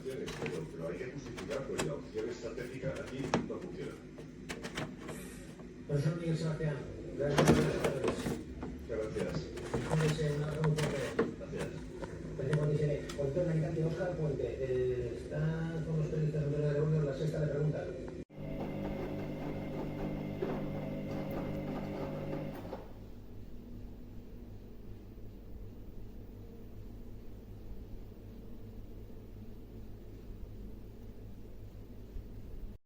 opciones, pero hay que justificar, pues la opción estratégica aquí no funciona. Profesor Miguel Sebastián, gracias. Gracias. Gracias. Puente Isene, Puente Alicante, Óscar Puente. Está